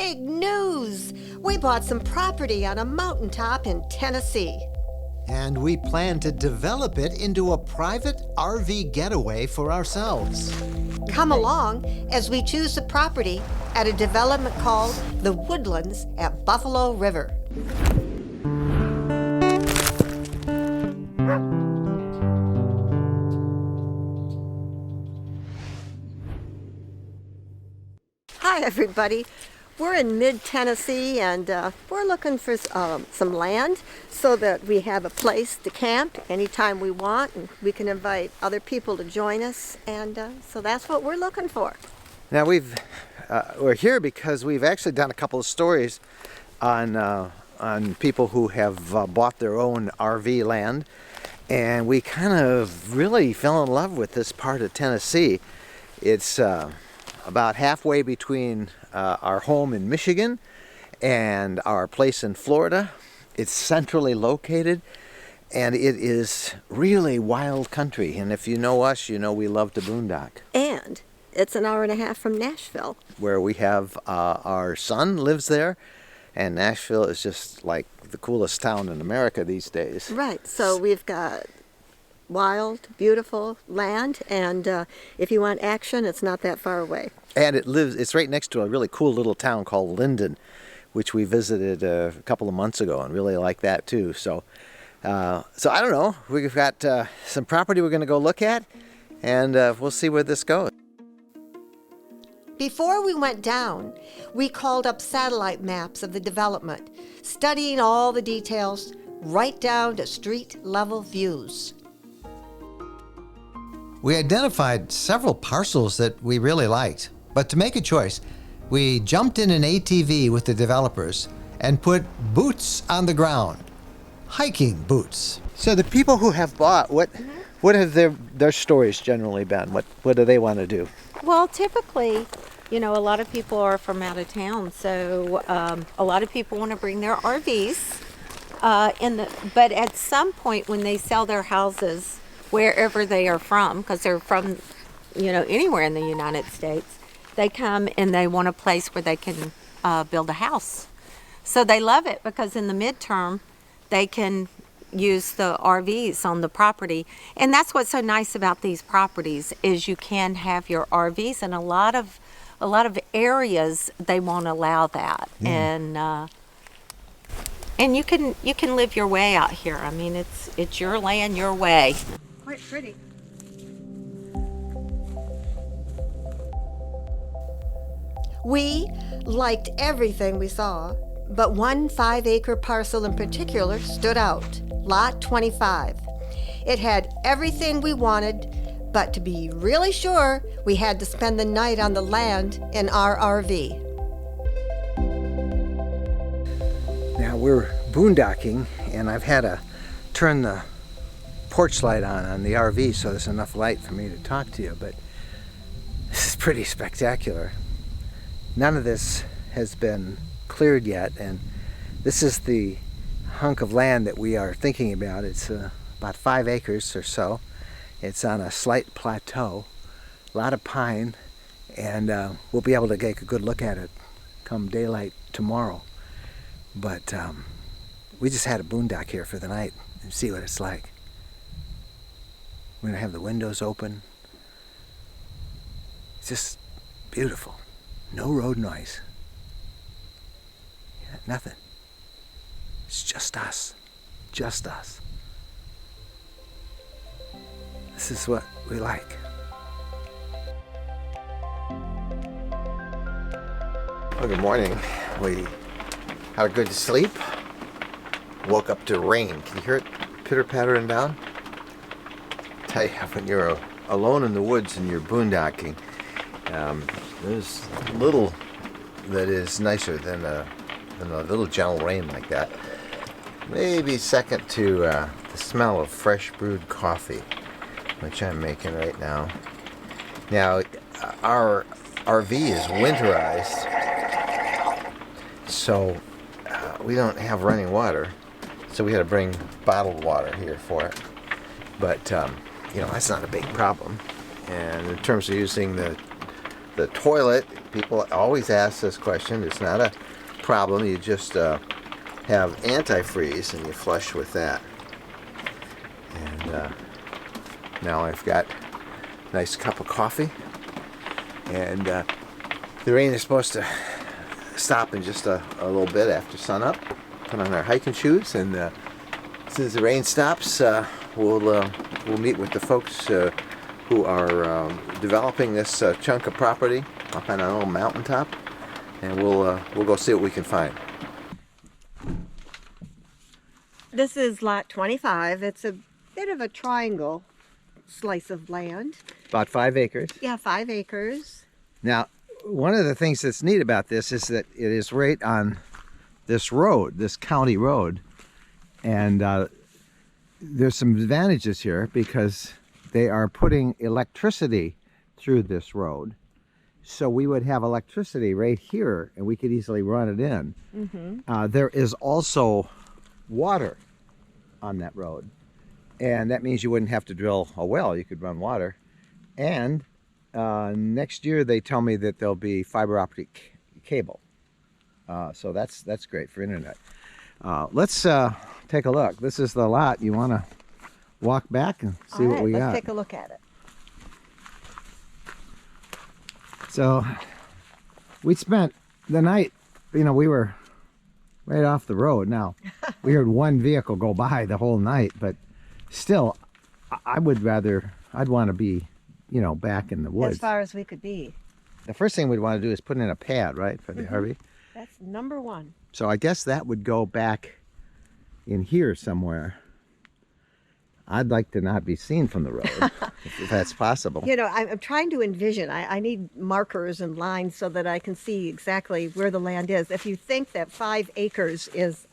big news! We bought some property on a mountaintop in Tennessee. And we plan to develop it into a private RV getaway for ourselves. Come along as we choose the property at a development called The Woodlands at Buffalo River. Hi, everybody. We're in mid-Tennessee, and we're looking for some land so that we have a place to camp anytime we want, and we can invite other people to join us, and so that's what we're looking for. Now we're here because we've actually done a couple of stories on people who have bought their own RV land, and we kind of really fell in love with this part of Tennessee. It's about halfway between our home in Michigan and our place in Florida. It's centrally located, and it is really wild country. And if you know us, you know we love to boondock. And it's an hour and a half from Nashville, where we have our son lives there, and Nashville is just like the coolest town in America these days. Right, so we've got wild, beautiful land, and if you want action, it's not that far away. And it's right next to a really cool little town called Linden, which we visited a couple of months ago and really like that too. So I don't know, we've got some property we're going to go look at, and we'll see where this goes. Before we went down, we called up satellite maps of the development, studying all the details right down to street-level views. We identified several parcels that we really liked, but to make a choice, we jumped in an ATV with the developers and put boots on the ground, hiking boots. So the people who have bought, what have their stories generally been? What do they want to do? Well, typically, a lot of people are from out of town, so a lot of people want to bring their RVs. But at some point when they sell their houses, wherever they are from, because they're from, anywhere in the United States, they come and they want a place where they can build a house. So they love it because in the midterm, they can use the RVs on the property. And that's what's so nice about these properties is you can have your RVs, and a lot of areas they won't allow that. And you can live your way out here. I mean, it's your land, your way. Quite pretty. We liked everything we saw, but one 5-acre parcel in particular stood out, Lot 25. It had everything we wanted, but to be really sure, we had to spend the night on the land in our RV. Now we're boondocking, and I've had to turn the porch light on the RV so there's enough light for me to talk to you, but this is pretty spectacular. None of this has been cleared yet, and this is the hunk of land that we are thinking about. It's about 5 acres or so. It's on a slight plateau, a lot of pine, and we'll be able to take a good look at it come daylight tomorrow. But we just had a boondock here for the night and see what it's like. We're going to have the windows open. It's just beautiful. No road noise. Yeah, nothing. It's just us. Just us. This is what we like. Well, good morning. We had a good sleep. Woke up to rain. Can you hear it pitter-pattering down? Tell you, when you're alone in the woods and you're boondocking, there's little that is nicer than a little gentle rain like that. Maybe second to the smell of fresh brewed coffee, which I'm making right now. Now, our RV is winterized, so we don't have running water, so we had to bring bottled water here for it. But that's not a big problem. And in terms of using the The toilet, people always ask this question. It's not a problem. You just have antifreeze and you flush with that. And now I've got a nice cup of coffee. And the rain is supposed to stop in just a little bit after sunup. Put on our hiking shoes, and as soon as the rain stops, we'll meet with the folks who are developing this chunk of property up on a little mountaintop, and we'll go see what we can find. This is lot 25. It's a bit of a triangle slice of land. About 5 acres. Yeah, 5 acres. Now, one of the things that's neat about this is that it is right on this road, this county road, and there's some advantages here because they are putting electricity through this road. So we would have electricity right here, and we could easily run it in. Mm-hmm. There is also water on that road, and that means you wouldn't have to drill a well. You could run water. And next year they tell me that there'll be fiber optic cable. So that's great for internet. Let's take a look. This is the lot. You want to walk back and see what we got? Let's take a look at it. So we spent the night, we were right off the road. Now, we heard one vehicle go by the whole night, but still, I'd want to be, back in the woods. As far as we could be. The first thing we'd want to do is put in a pad, right, for the RV. That's number one. So I guess that would go back in here somewhere. I'd like to not be seen from the road, if that's possible. I'm trying to envision. I need markers and lines so that I can see exactly where the land is. If you think that 5 acres is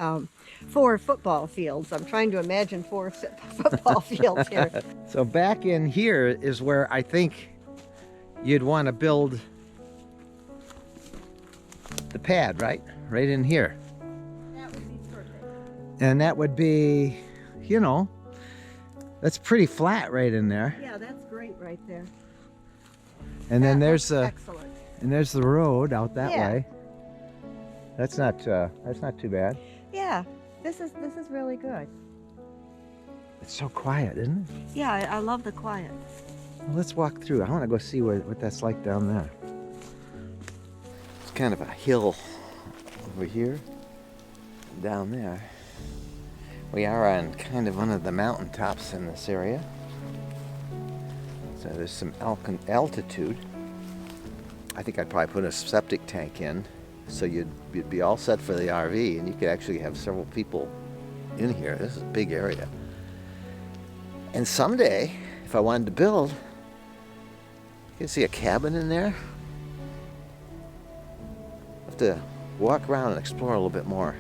4 football fields, I'm trying to imagine 4 football fields here. So back in here is where I think you'd want to build the pad, right? Right in here. That would be perfect. And that would be, that's pretty flat right in there. Yeah, that's great right there. And then That's there's excellent. and there's the road out that Yeah. way. That's not too bad. Yeah, this is really good. It's so quiet, isn't it? Yeah, I love the quiet. Well, let's walk through. I want to go see what that's like down there. It's kind of a hill over here, down there. We are on kind of one of the mountaintops in this area. So there's some altitude. I think I'd probably put a septic tank in, so you'd be all set for the RV, and you could actually have several people in here. This is a big area. And someday, if I wanted to build, you can see a cabin in there. I'll have to walk around and explore a little bit more.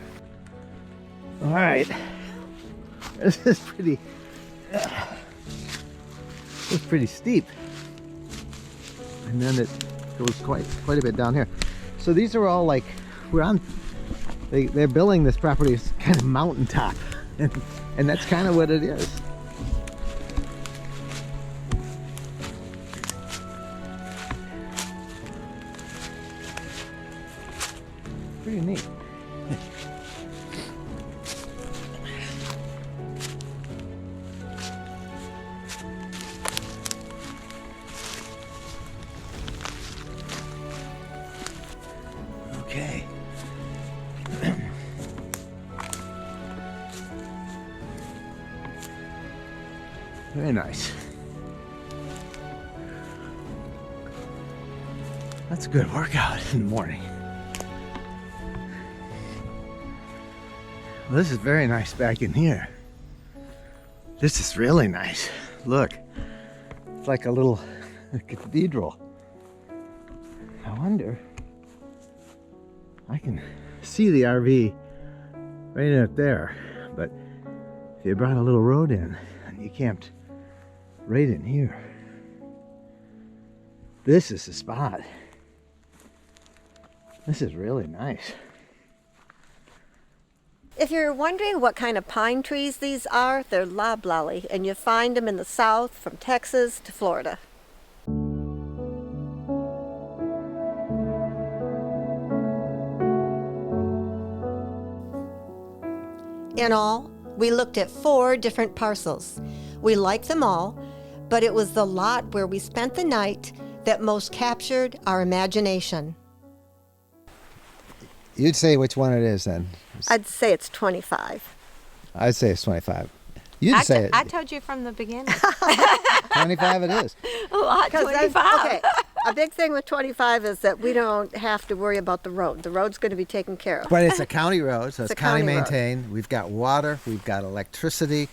All right. This is pretty steep. And then it goes quite a bit down here. So these are all like, they're building this property as kind of mountaintop. And that's kind of what it is. Pretty neat. Okay. Very nice. That's a good workout in the morning. Well, this is very nice back in here. This is really nice. Look, it's like a little cathedral. I wonder, I can see the RV right up there, but if you brought a little road in and you camped right in here, this is the spot. This is really nice. If you're wondering what kind of pine trees these are, they're loblolly, and you find them in the south from Texas to Florida. In all, we looked at 4 different parcels. We liked them all, but it was the lot where we spent the night that most captured our imagination. You'd say which one it is then? I'd say it's 25. I'd say it's 25. You'd say it. I told you from the beginning. 25 it is. Lot 25. Okay, a big thing with 25 is that we don't have to worry about the road. The road's going to be taken care of. But it's a county road, so it's a county county road. maintained. We've got water, we've got electricity.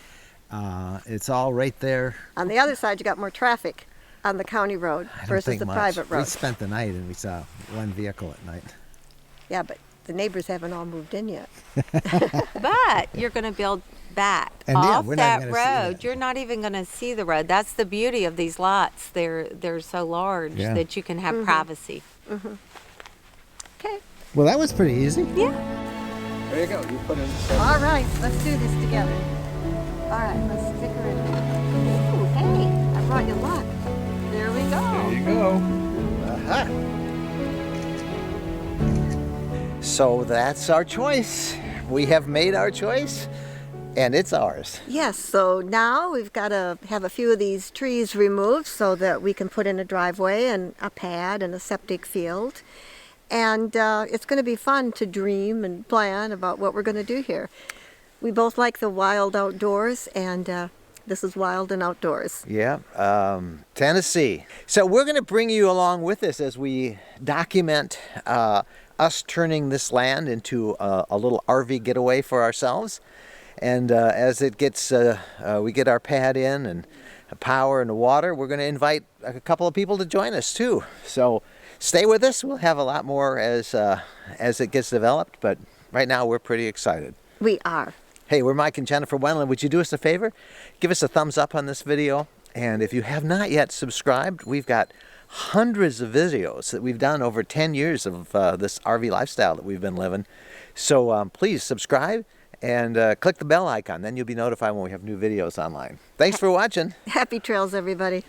It's all right there. On the other side, you got more traffic on the county road I don't versus think the much. private We road. spent the night and we saw one vehicle at night. Yeah, but the neighbors haven't all moved in yet. But you're going to build back And yeah, off we're not that gonna see road. that. You're not even going to see the road. That's the beauty of these lots. They're so large Yeah. that you can have privacy. Okay. Well, that was pretty easy. Yeah. There you go. You put in. All right, let's do this together. All right, let's stick her in. Ooh, hey, I brought you luck. There we go. you go. Aha. So that's our choice. We have made our choice, and it's ours. Yes, so now we've got to have a few of these trees removed so that we can put in a driveway and a pad and a septic field. And it's going to be fun to dream and plan about what we're going to do here. We both like the wild outdoors, and this is Wild and Outdoors. Yeah, Tennessee. So we're going to bring you along with us as we document us turning this land into a little RV getaway for ourselves. And as it gets, we get our pad in and the power and the water, we're going to invite a couple of people to join us too. So stay with us. We'll have a lot more as it gets developed. But right now we're pretty excited. We are. Hey, we're Mike and Jennifer Wendland. Would you do us a favor? Give us a thumbs up on this video. And if you have not yet subscribed, we've got hundreds of videos that we've done over 10 years of this RV lifestyle that we've been living. So please subscribe and click the bell icon. Then you'll be notified when we have new videos online. Thanks for watching. Happy trails, everybody.